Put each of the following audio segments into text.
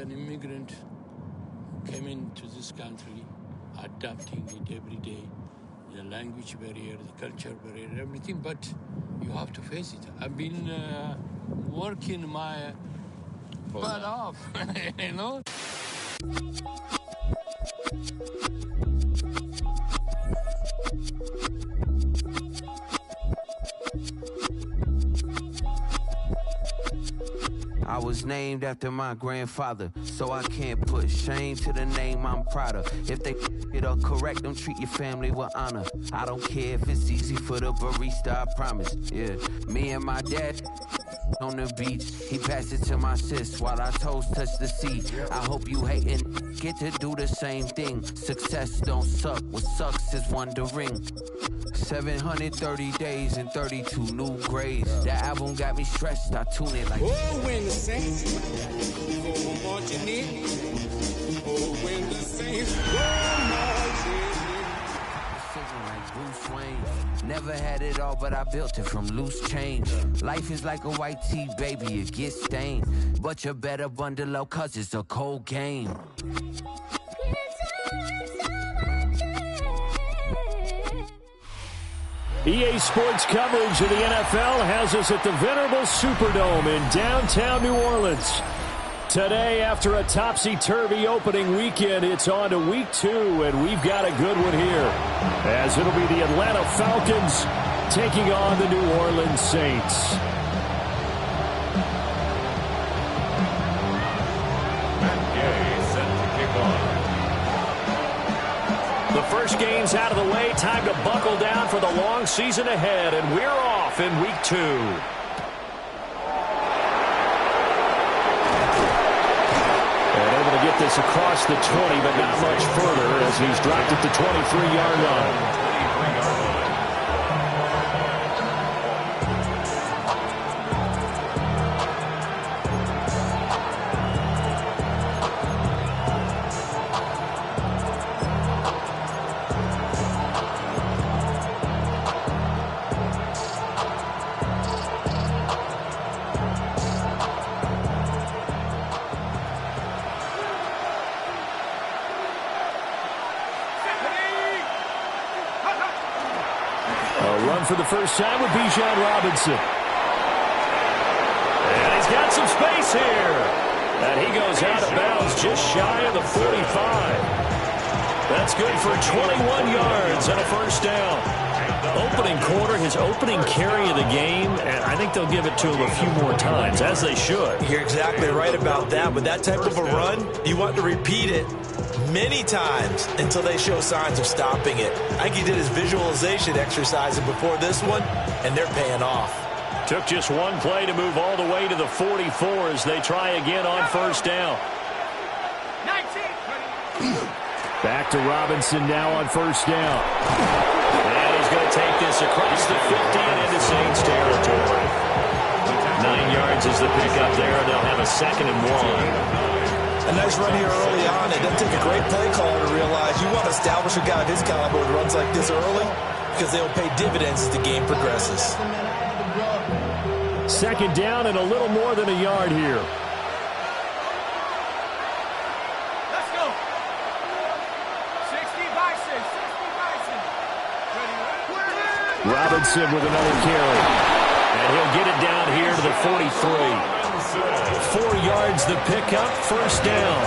an immigrant, came into this country, adapting it every day. The language barrier, the culture barrier, everything, but you have to face it. I've been working my butt off, you know? I was named after my grandfather, so I can't put shame to the name I'm proud of. If they it up correct, don't treat your family with honor. I don't care if it's easy for the barista, I promise. Yeah, me and my dad on the beach, he passed it to my sis while our toes touch the seat. I hope you hatin' get to do the same thing. Success don't suck, what sucks is wondering. 730 days and 32 new grades. That album got me stressed, I tune it like, oh, when the saints go marching in. Oh, when the saints go marching in. like Bruce Wayne. Never had it all, but I built it from loose change. Life is like a white tee, baby, it gets stained. But you better bundle up, cause it's a cold game. EA Sports coverage of the NFL has us at the venerable Superdome in downtown New Orleans. Today, after a topsy-turvy opening weekend, it's on to week 2, and we've got a good one here, as it'll be the Atlanta Falcons taking on the New Orleans Saints. The first game's out of the way. Time to buckle down for the long season ahead, and we're off in week 2. And able to get this across the 20, but not much further as he's dropped at the 23-yard line. For the first time with Bijan Robinson. And he's got some space here. And he goes out of bounds just shy of the 45. That's good for 21 yards and a first down. Opening quarter, his opening carry of the game, and I think they'll give it to him a few more times, as they should. You're exactly right about that. With that type of a run, you want to repeat it many times until they show signs of stopping it. I think he did his visualization exercises before this one, and they're paying off. Took just one play to move all the way to the 44 as they try again on first down. 19. Back to Robinson now on first down. And he's going to take this across the 50 and into Saints territory. 9 yards is the pickup there. They'll have a 2nd and 1. A nice run here early on. It doesn't take a great play caller to realize you want to establish a guy of his caliber with runs like this early because they'll pay dividends as the game progresses. 2nd down and a little more than a yard here. Let's go. 60 by 6. Robinson with another carry. And he'll get it down here to the 43. 4 yards the pickup, first down.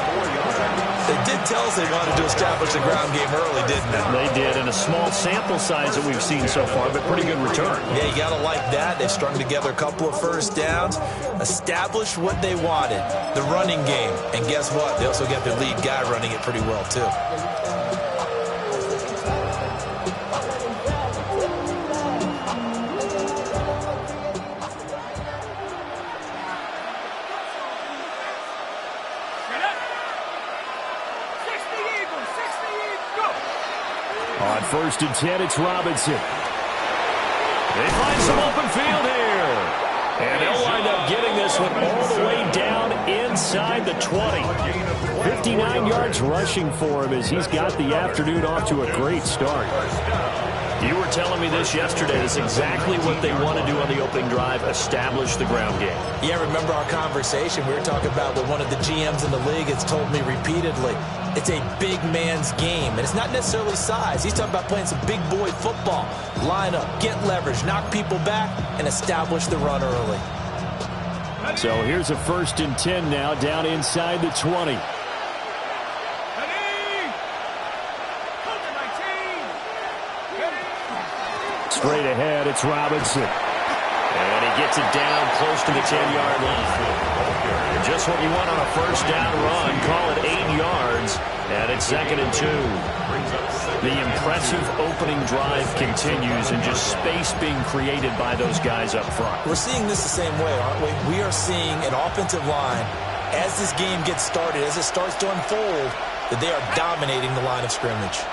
They did tell us they wanted to establish the ground game early, didn't they? They did, in a small sample size that we've seen so far, but pretty good return. Yeah, you got to like that. They've strung together a couple of first downs, established what they wanted, the running game. And guess what? They also got their lead guy running it pretty well, too. On 1st and 10, it's Robinson. They find some open field here. And they'll wind up getting this one all the way down inside the 20. 59 yards rushing for him as he's got the afternoon off to a great start. You were telling me this yesterday. That's exactly what they want to do on the opening drive, establish the ground game. Yeah, remember our conversation? We were talking about what one of the GMs in the league has told me repeatedly. It's a big man's game, and it's not necessarily size. He's talking about playing some big boy football. Line up, get leverage, knock people back, and establish the run early. So here's a 1st and 10 now, down inside the 20. Straight ahead, it's Robinson. And he gets it down close to the 10-yard line. Just what you want on a 1st down run. Call it 8 yards. And it's 2nd and 2. The impressive opening drive continues, and just space being created by those guys up front. We're seeing this the same way, aren't we? We are seeing an offensive line, as this game gets started, as it starts to unfold, that they are dominating the line of scrimmage.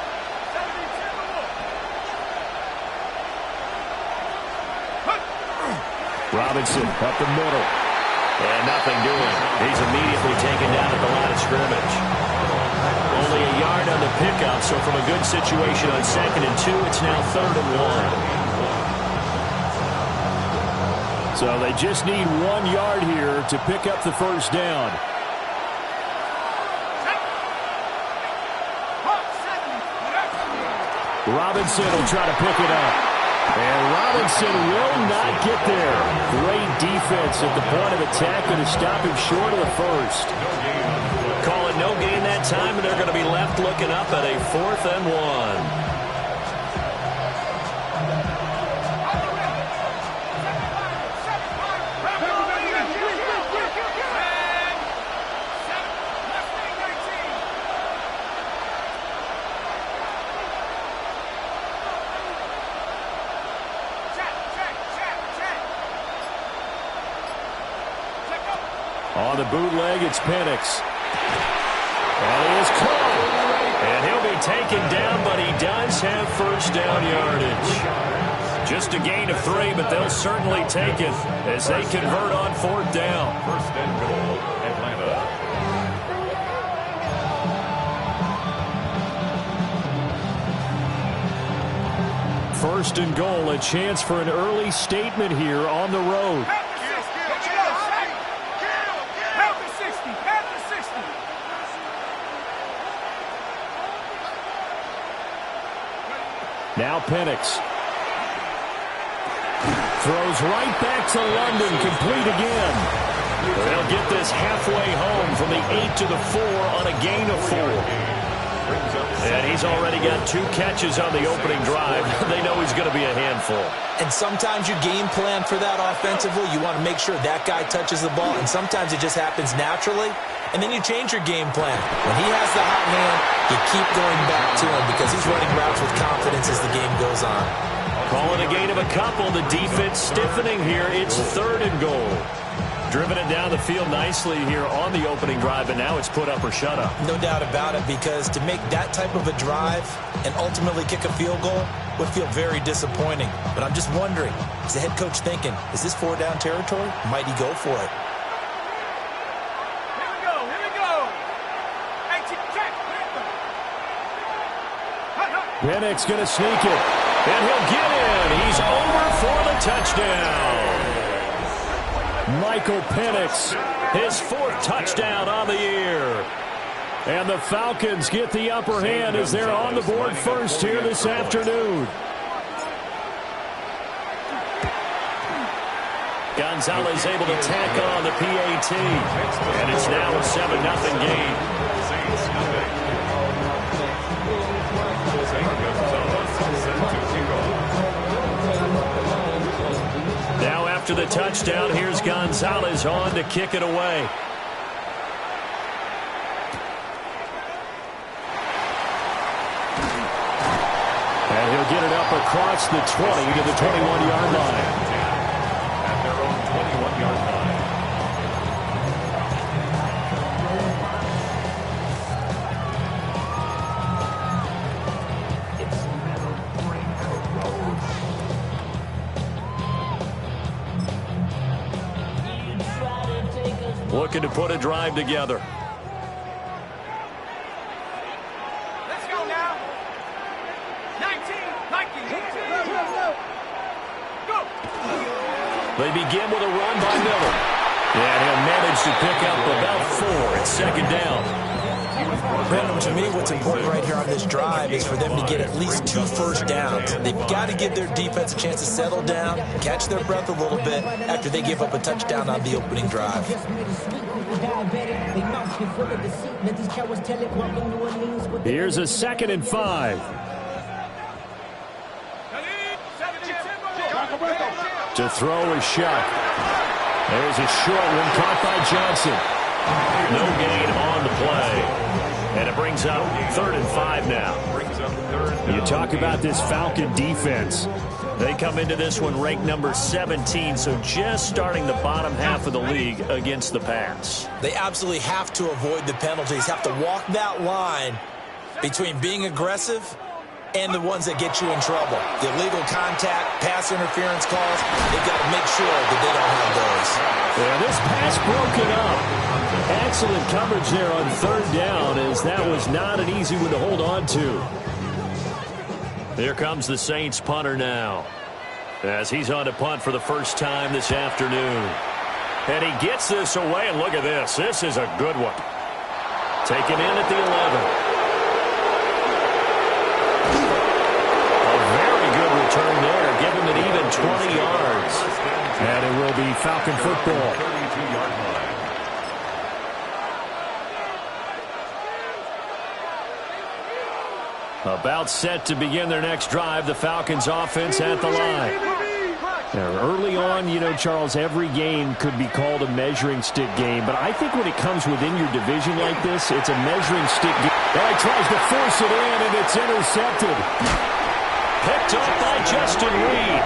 Robinson up the middle. And nothing doing. He's immediately taken down at the line of scrimmage. Only a yard on the pickup, so from a good situation on 2nd and 2, it's now 3rd and 1. So they just need 1 yard here to pick up the 1st down. Robinson will try to pick it up. And Robinson will not get there. Great defense at the point of attack, and to stop him short of the 1st. Call it no gain that time, and they're going to be left looking up at a 4th and 1. On the bootleg, it's Penix. And he is caught. And he'll be taken down, but he does have 1st down yardage. Just a gain of 3, but they'll certainly take it as they convert on 4th down. 1st and goal, Atlanta. 1st and goal, a chance for an early statement here on the road. Now Penix throws right back to London, complete again. They'll get this halfway home from the 8 to the 4 on a gain of 4. And he's already got 2 catches on the opening drive. They know he's going to be a handful. And sometimes you game plan for that offensively. You want to make sure that guy touches the ball, and sometimes it just happens naturally. And then you change your game plan. When he has the hot hand, you keep going back to him because he's running routes with confidence as the game goes on. Calling a gain of a couple. The defense stiffening here. It's 3rd and goal. Driven it down the field nicely here on the opening drive, and now it's put up or shut up. No doubt about it, because to make that type of a drive and ultimately kick a field goal would feel very disappointing. But I'm just wondering, is the head coach thinking, is this 4-down territory? Might he go for it? Penix going to sneak it, and he'll get in. He's over for the touchdown. Michael Penix, his 4th touchdown on the year. And the Falcons get the upper hand as they're on the board first here this afternoon. Gonzalez able to tack on the PAT. And it's now a 7-0 game. Now after the touchdown, here's Gonzalez on to kick it away. And he'll get it up across the 20 to the 21-yard line. At their own 21-yard line. Looking to put a drive together. Let's go now. 19, Nike. They begin with a run by Miller. And he'll manage to pick up about 4 at second down. Brandon, to me, what's important right here on this drive is for them to get at least 2 first downs. They've got to give their defense a chance to settle down, catch their breath a little bit after they give up a touchdown on the opening drive. Here's a 2nd and 5. To throw is Shuck. There's a short one caught by Johnson. No gain on the play. And it brings up 3rd and 5 now. You talk about this Falcon defense. They come into this one ranked number 17, so just starting the bottom half of the league against the pass. They absolutely have to avoid the penalties, have to walk that line between being aggressive and the ones that get you in trouble. The illegal contact, pass interference calls, they've got to make sure that they don't have those. Yeah, this pass broken up. Excellent coverage there on 3rd down, as that was not an easy one to hold on to. Here comes the Saints punter now, as he's on to punt for the first time this afternoon. And he gets this away, and look at this. This is a good one. Taken in at the 11. A very good return there. Give him an even 20 yards. And it will be Falcon football. 32-yard line. About set to begin their next drive, the Falcons offense at the line. Now, early on, you know, Charles, every game could be called a measuring stick game, but I think when it comes within your division like this, it's a measuring stick game. And he tries to force it in, and it's intercepted. Picked up by Justin Reed.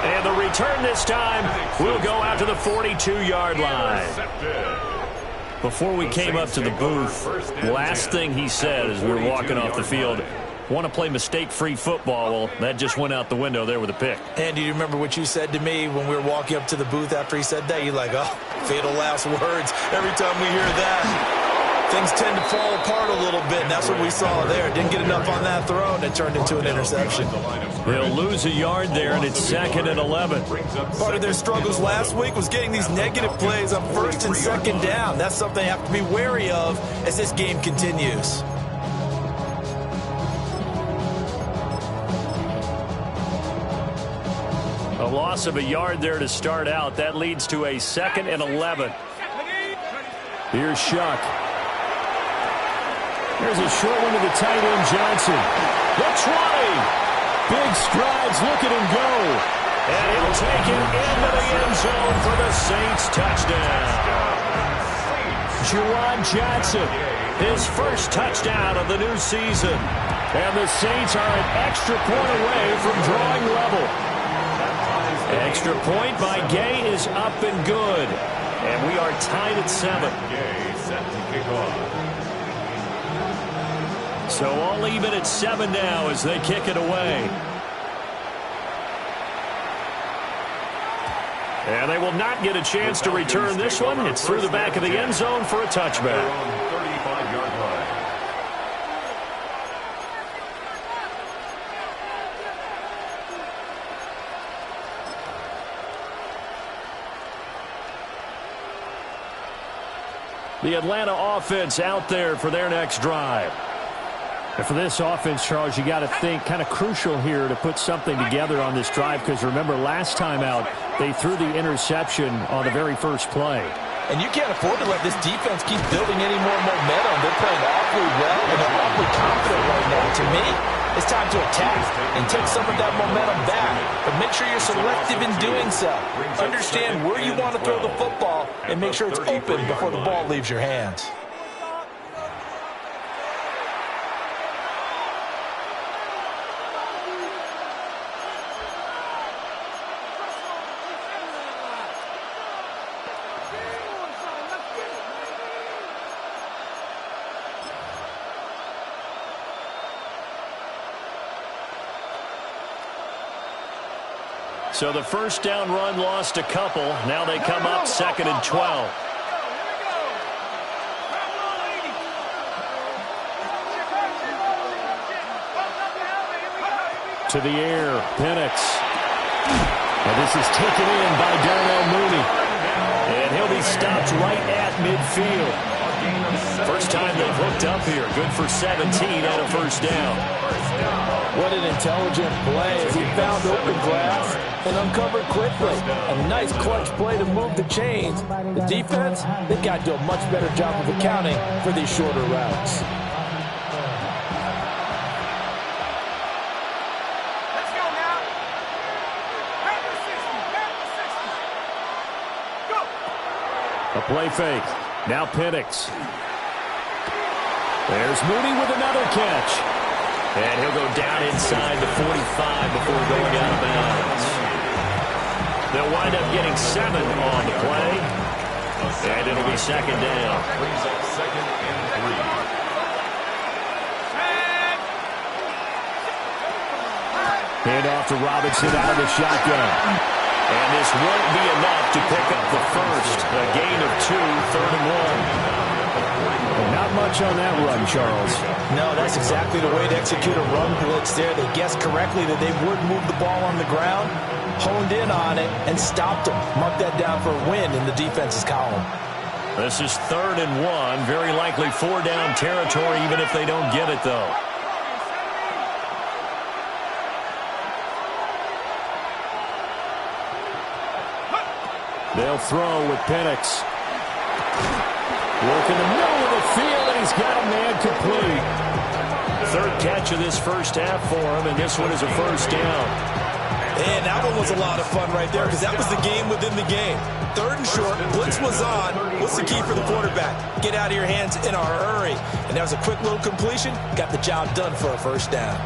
And the return this time will go out to the 42-yard line. Before we came up to the booth, last thing he said as we were walking off the field, want to play mistake-free football. Well, that just went out the window there with a pick. And do you remember what you said to me when we were walking up to the booth after he said that? You're like, oh, fatal last words. Every time we hear that, things tend to fall apart a little bit, and that's what we saw there. Didn't get enough on that throw, and it turned into an interception. They'll lose a yard there, and it's 2nd and 11. Part of their struggles last week was getting these negative plays on 1st and 2nd down. That's something they have to be wary of as this game continues. A loss of a yard there to start out. That leads to a 2nd and 11. Here's Shuck. There's a short one to the tight end, Johnson. The 20. Big strides. Look at him go. And he'll take it into the end zone for the Saints touchdown. Juwan Johnson, his first touchdown of the new season. And the Saints are an extra point away from drawing level. Extra point by Gay is up and good. And we are tied at 7. Gay set to kick off. So all even at 7 now as they kick it away. And they will not get a chance to return this one. It's through the back of the end zone for a touchback. 35-yard line. The Atlanta offense out there for their next drive. And for this offense, Charles, you got to think kind of crucial here to put something together on this drive, because remember last time out they threw the interception on the very first play. And you can't afford to let this defense keep building any more momentum. They're playing awfully well, and they're awfully confident right now. To me, it's time to attack and take some of that momentum back. But make sure you're selective in doing so. Understand where you want to throw the football and make sure it's open before the ball leaves your hands. So the first down run lost a couple. Now they come up 2nd and 12. To the air, Penix. And this is taken in by Darnell Mooney. And he'll be stopped right at midfield. First time they've hooked up here. Good for 17 and a first down. What an intelligent play as he found open grass and uncovered quickly. A nice clutch play to move the chains. The defense, they've got to do a much better job of accounting for these shorter routes. Let's go now. Back to 60. Go. A play fake. Now Penix. There's Mooney with another catch. And he'll go down inside the 45 before going out of bounds. They'll wind up getting 7 on the play. And it'll be second down. Second and 3. Hand off to Robinson out of the shotgun. And this won't be enough to pick up the first. A gain of 2, 3rd and 1. Not much on that run, Charles. No, that's exactly the way to execute a run blitz there. They guessed correctly that they would move the ball on the ground, honed in on it, and stopped them. Mark that down for a win in the defense's column. This is 3rd and 1. Very likely 4-down territory, even if they don't get it, though. They'll throw with Penix. Work in the middle of the field, and he's got a man complete. 3rd catch of this first half for him, and this one is a first down. And that one was a lot of fun right there because that was the game within the game. 3rd and short, blitz was on. What's the key for the quarterback? Get out of your hands in a hurry. And that was a quick little completion. Got the job done for a first down.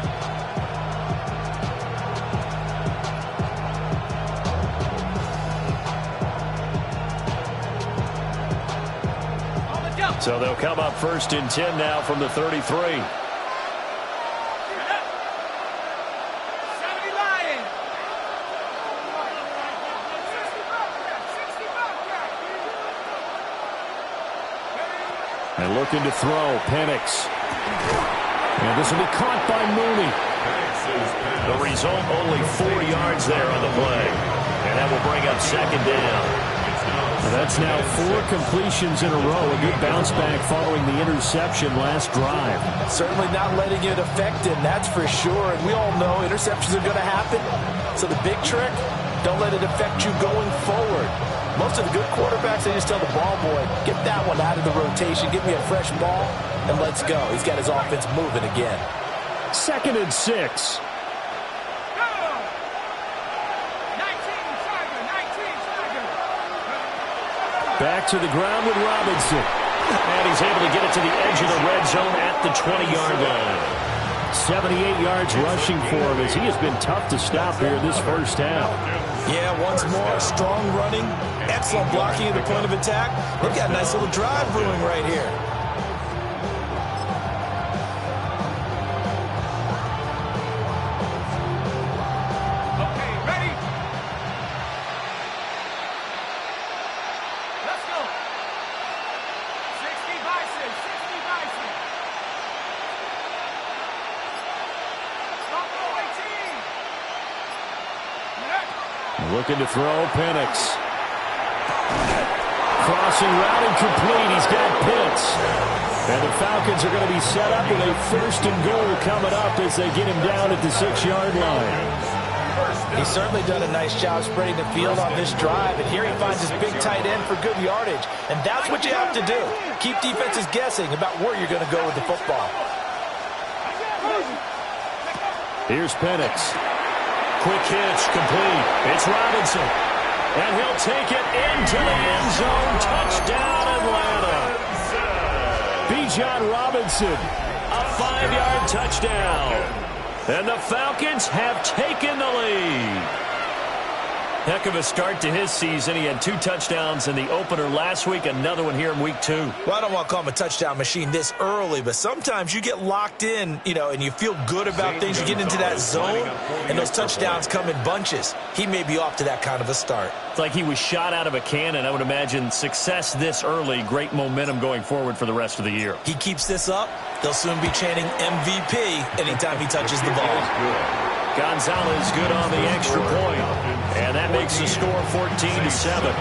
So they'll come up 1st and 10 now from the 33. 70 Lions. And looking to throw, Penix. And this will be caught by Mooney. The result, only 4 yards there on the play. And that will bring up 2nd down. That's now 4 completions in a row. A good bounce back following the interception last drive. Certainly not letting it affect him, that's for sure. And we all know interceptions are going to happen. So the big trick, don't let it affect you going forward. Most of the good quarterbacks, they just tell the ball boy, get that one out of the rotation, give me a fresh ball, and let's go. He's got his offense moving again. 2nd and 6. Back to the ground with Robinson. And he's able to get it to the edge of the red zone at the 20-yard line. 78 yards rushing for him as he has been tough to stop here this first half. Yeah, once more, strong running, excellent blocking at the point of attack. They've got a nice little drive brewing right here. Looking to throw, Penix. Crossing route incomplete. He's got Pitts. And the Falcons are going to be set up with a 1st and goal coming up as they get him down at the 6-yard line. He's certainly done a nice job spreading the field on this drive, and here he finds his big tight end for good yardage. And that's what you have to do. Keep defenses guessing about where you're going to go with the football. Here's Penix. Quick hitch, complete. It's Robinson. And he'll take it into the end zone. Touchdown, Atlanta. Bijan Robinson, a 5-yard touchdown. And the Falcons have taken the lead. Heck of a start to his season. He had 2 touchdowns in the opener last week, another one here in week 2. Well, I don't want to call him a touchdown machine this early, but sometimes you get locked in, and you feel good about things. You get into that zone, and those touchdowns come in bunches. He may be off to that kind of a start. It's like he was shot out of a cannon. I would imagine success this early, great momentum going forward for the rest of the year. He keeps this up, they'll soon be chanting MVP anytime he touches the ball. Gonzalez good on the extra point. And that makes the score 14-7.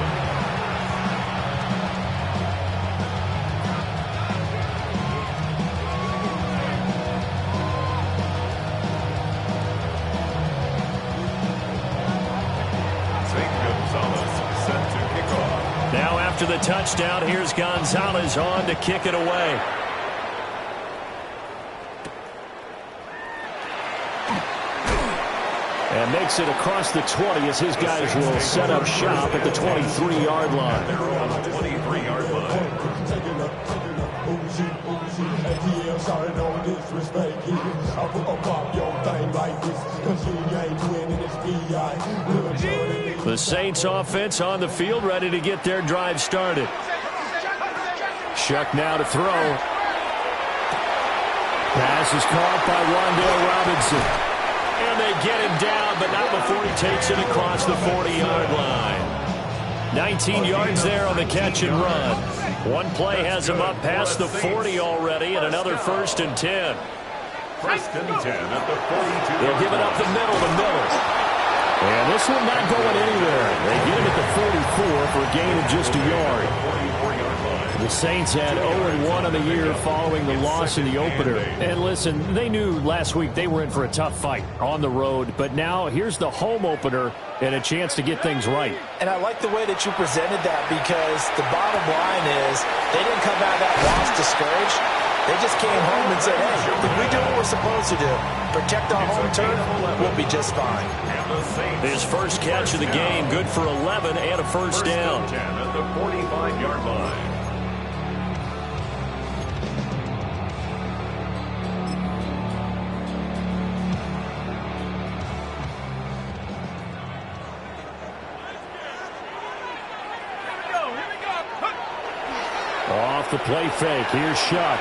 Now after the touchdown, here's Gonzalez on to kick it away. And makes it across the 20 as his guys will set up shop at the 23-yard line. They're on the 23-yard line. The Saints offense on the field, ready to get their drive started. Shuck now to throw. Pass is caught by Wan'Dale Robinson. And they get him down, but not before he takes it across the 40-yard line. 19 yards there on the catch and run. One play has him up past the 40 already, and another 1st and 10. 1st and 10 at the 42. They'll give it up the middle to Miller. And this one not going anywhere. They get it at the 44 for a gain of just a yard. The Saints had 0-1 on the year following the loss in the opener. And listen, they knew last week they were in for a tough fight on the road. But now here's the home opener and a chance to get things right. And I like the way that you presented that, because the bottom line is they didn't come out of that loss discouraged. They just came home and said, hey, if we do what we're supposed to do, protect our home turf, we'll be just fine. His first catch of the game, good for 11 and a first down. 10 at the 45-yard line. Off the play fake, here's Shuck.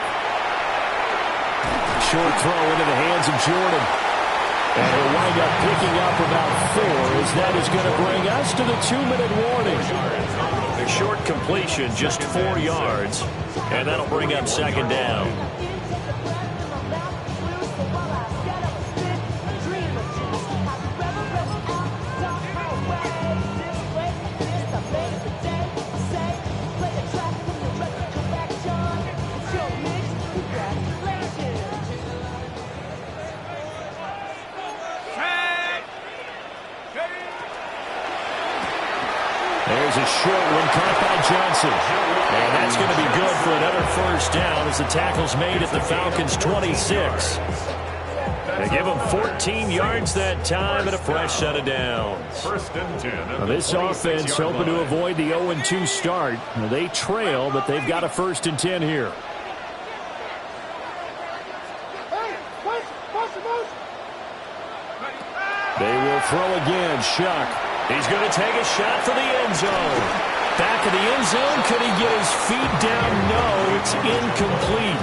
Short throw into the hands of Jordan. And he'll wind up picking up about 4, as that is going to bring us to the 2-minute warning. A short completion, just 4 yards, and that'll bring up 2nd down. There's a short one caught by Johnson. And that's going to be good for another first down as the tackle's made at the Falcons' 26. They give them 14 yards that time and a fresh set of downs. 1st and 10. Now this offense hoping to avoid the 0-2 start. They trail, but they've got a 1st and 10 here. They will throw again. Shuck. He's going to take a shot for the end zone. Back of the end zone. Could he get his feet down? No, it's incomplete.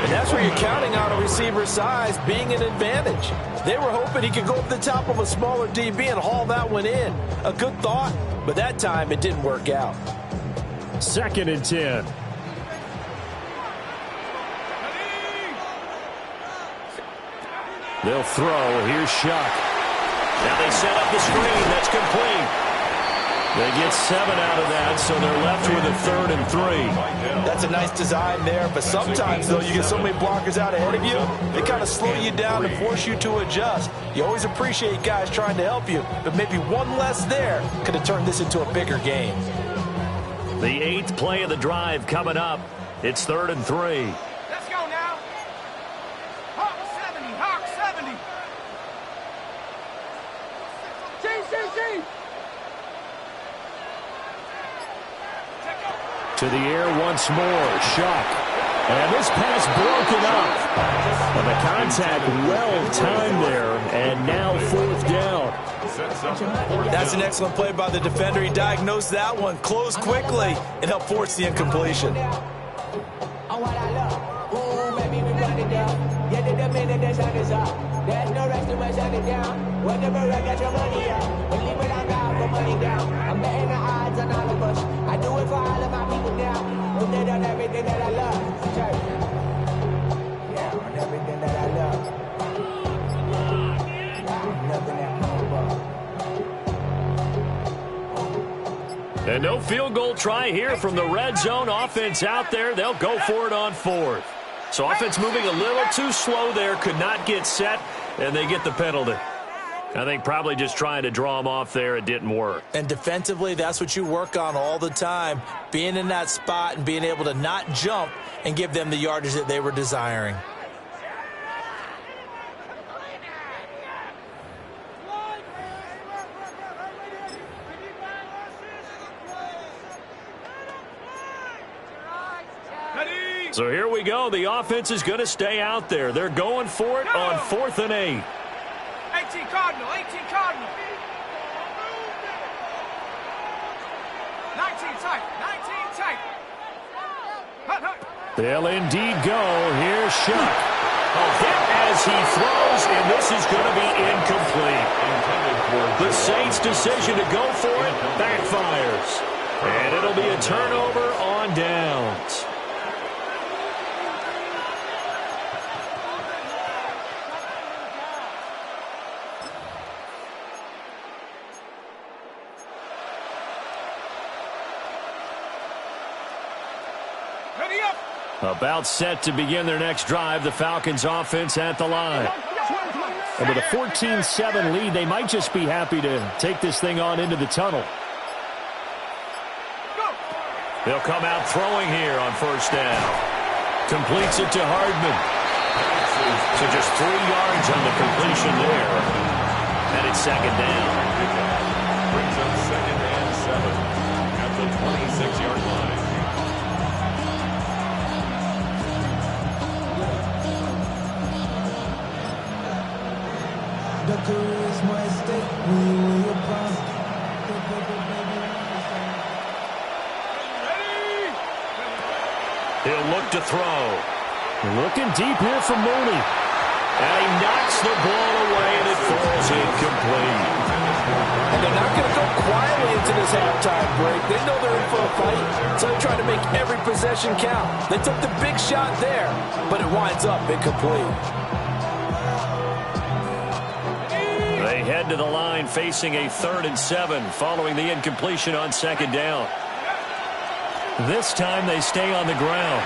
And that's where you're counting on a receiver's size being an advantage. They were hoping he could go up the top of a smaller DB and haul that one in. A good thought, but that time it didn't work out. 2nd and 10. They'll throw. Here's Shuck. Now they set up the screen. That's complete. They get 7 out of that, so they're left with a 3rd and 3. That's a nice design there, but sometimes, though, you get so many blockers out ahead of you, they kind of slow you down and force you to adjust. You always appreciate guys trying to help you, but maybe one less there could have turned this into a bigger game. The 8th play of the drive coming up. It's 3rd and 3. Let's go now. Hawk 70, Hawk 70. G. To the air once more. Shuck. And this pass broken up. And the contact well-timed there. And now 4th down. That's an excellent play by the defender. He diagnosed that one, closed quickly, and helped force the incompletion. There's no rest to my shut it down. Whatever I got your money out. But leave it on God, put money down. I'm betting the odds on all of us. I do it for all of my people now. Who did on everything that I love. Church. Yeah, on everything that I love. Nothing at home, but And no field goal try here from the red zone. Offense out there. They'll go for it on 4th. So offense moving a little too slow there. Could not get set, and they get the penalty. I think probably just trying to draw them off there. It didn't work. And defensively, that's what you work on all the time. Being in that spot and being able to not jump and give them the yardage that they were desiring. So here we go. The offense is going to stay out there. They're going for it on 4th and 8. 18 Cardinal, 18 Cardinal. 19 tight, 19 tight. Hut, hut. They'll indeed go. Here's Shuck. A hit as he throws, and this is going to be incomplete. The Saints' decision to go for it backfires. And it'll be a turnover on downs. About set to begin their next drive, the Falcons offense at the line. And with a 14-7 lead, they might just be happy to take this thing on into the tunnel. They'll come out throwing here on 1st down. Completes it to Hardman. So just 3 yards on the completion there. And it's 2nd down. Brings up 2nd and 7 at the 26-yard line. He'll look to throw. Looking deep here for Mooney. And he knocks the ball away, and it falls incomplete. And they're not going to go quietly into this halftime break. They know they're in for a fight, so they're trying to make every possession count. They took the big shot there, but it winds up incomplete. They head to the line facing a 3rd and 7 following the incompletion on 2nd down. This time they stay on the ground.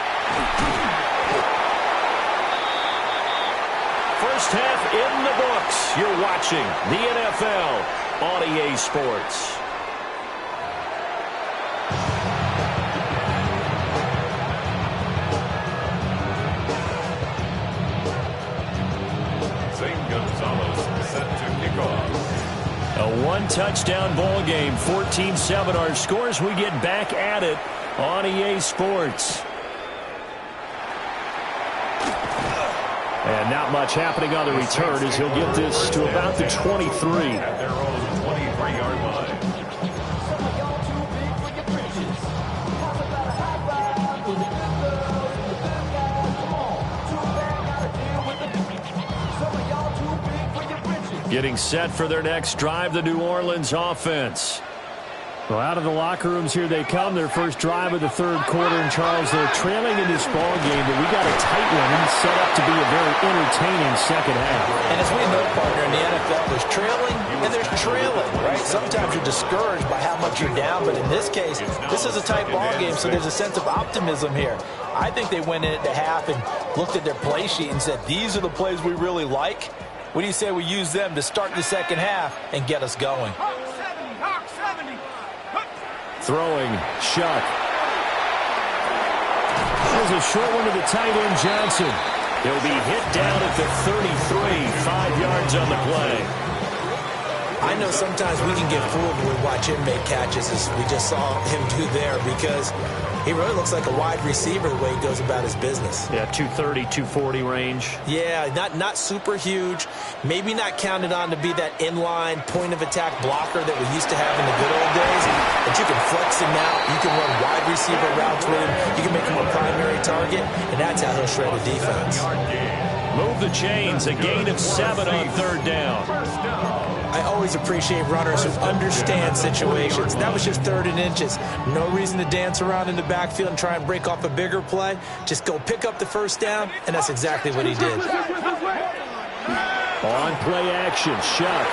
First half in the books. You're watching the NFL on EA Sports. A 1-touchdown ball game, 14-7 our scores. We get back at it on EA Sports. And not much happening on the return as he'll get this to about the 23. At their own 23-yard line. Getting set for their next drive, the New Orleans offense. Well, out of the locker rooms here they come. Their first drive of the 3rd quarter. And, Charles, they're trailing in this ball game, but we got a tight one set up to be a very entertaining 2nd half. And as we know, partner, in the NFL, there's trailing and there's trailing, right? Sometimes you're discouraged by how much you're down, but in this case, this is a tight ball game, so there's a sense of optimism here. I think they went in at the half and looked at their play sheet and said, these are the plays we really like. What do you say we use them to start the 2nd half and get us going? Hawk 70. Throwing, Shuck. There's a short one to the tight end, Johnson. He'll be hit down at the 33, 5 yards on the play. I know sometimes we can get fooled when we watch him make catches, as we just saw him do there, because he really looks like a wide receiver the way he goes about his business. Yeah, 230, 240 range. Yeah, not super huge. Maybe not counted on to be that inline point-of-attack blocker that we used to have in the good old days. But you can flex him out. You can run wide receiver routes with him. You can make him a primary target, and that's how he'll shred a defense. Move the chains, a gain of 7 on 3rd down. I always appreciate runners who understand situations. That was just 3rd and inches. No reason to dance around in the backfield and try and break off a bigger play. Just go pick up the 1st down, and that's exactly what he did. On play action, Shuck.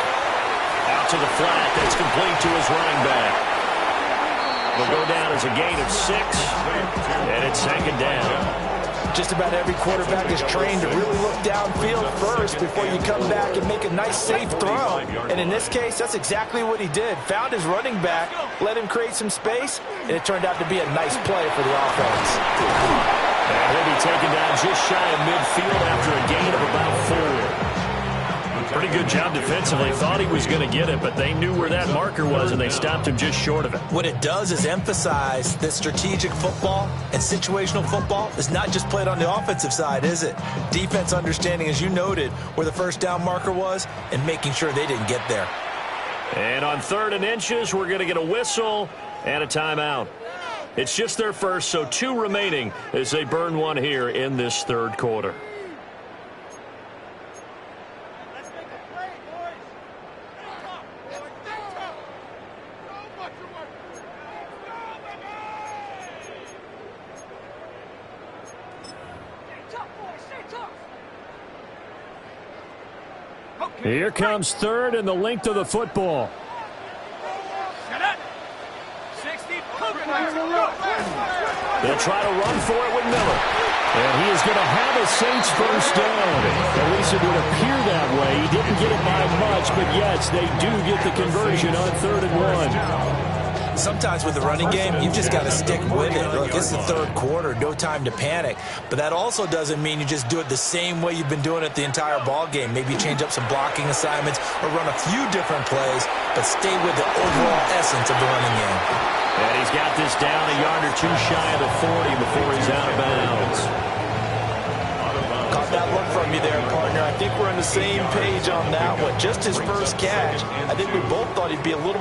Out to the flat. That's complete to his running back. It'll go down as a gain of 6, and it's second down. Just about every quarterback is trained to really look downfield first before you come back and make a nice, safe throw. And in this case, that's exactly what he did. Found his running back, let him create some space, and it turned out to be a nice play for the offense. And he'll be taken down just shy of midfield after a gain of about 4. Pretty good job defensively. Thought he was going to get it, but they knew where that marker was, and they stopped him just short of it. What it does is emphasize that strategic football and situational football is not just played on the offensive side, is it? Defense understanding, as you noted, where the first down marker was and making sure they didn't get there. And on 3rd and inches, we're going to get a whistle and a timeout. It's just their first, so 2 remaining as they burn one here in this 3rd quarter. Here comes 3rd and the length of the football. They'll try to run for it with Miller. And he is going to have a Saints first down. At least it would appear that way. He didn't get it by much, but yes, they do get the conversion on 3rd and 1. Sometimes with the running game, you've just got to stick with it. Look, it's the 3rd quarter, no time to panic. But that also doesn't mean you just do it the same way you've been doing it the entire ball game. Maybe change up some blocking assignments or run a few different plays, but stay with the overall essence of the running game. And he's got this down a yard or 2 shy of the 40 before he's out of bounds. Caught that look from you there, partner. I think we're on the same page on that one. Just his first catch. I think we both thought he'd be a little more